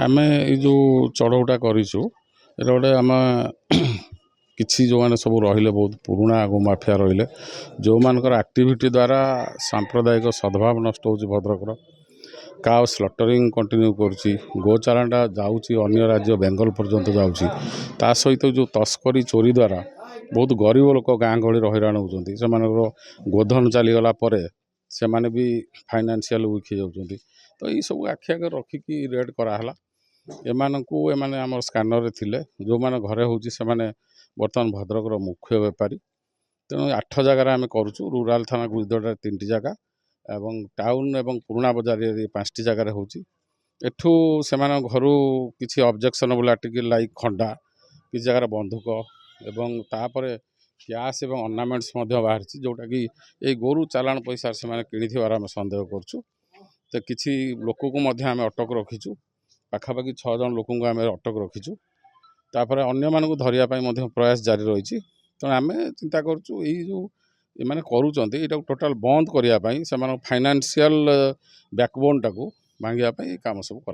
आमे जो चढ़ौटा करूँ ये गोटे आम किसी जो मैंने सब रही बहुत पुराना गो माफिया रही जो मानकर एक्टिविटी द्वारा सांप्रदायिक सद्भाव नष्ट हो भद्रकर काउ स्लटरिंग कंटिन्यू करुँची गोचालाटा जाऊँगी अन्य राज्य बेंगल पर्यंत जाऊँगी ता सहित जो तस्करी चोरी द्वारा बहुत गरीब लोक गाँ गहली हैरान होती से गोधन चलीगला से माने भी फाइनेंशियल वीक हो जाती तो ये सब आखि आगे रखिकी रेड कराला एमानकू एमाने आम स्कानर थिले जो माने घरे होची से माने बर्तमान भद्रकर मुख्य बेपारी तेणु 8 जगह आम करूँ रूराल थाना गुजदड़ा 3टी जगह एवं टाउन एवं पुराना बजार 5टी जगह होची एठू से घर किसी ऑब्जेक्शनेबल आर्टिकल लाइक खंडा किसी जगह बंदूक एवं तापर कैश एवं अर्नामेंट्स बाहर जोटा कि ये गोरु चालाण पैसा से किणिथिबार आम संदेह करछु तो किसी लोक को आम अटक रखीचु पाखापाखि 6 जन लोक आम अटक रखीचु तापर अन्य मानक धरिया प्रयास जारी रही तेणु आम चिंता करूँ जो ये करूँ टोटाल बंद करने फाइनेंशियल बैकबोन टाक भांगापी काम सब कर।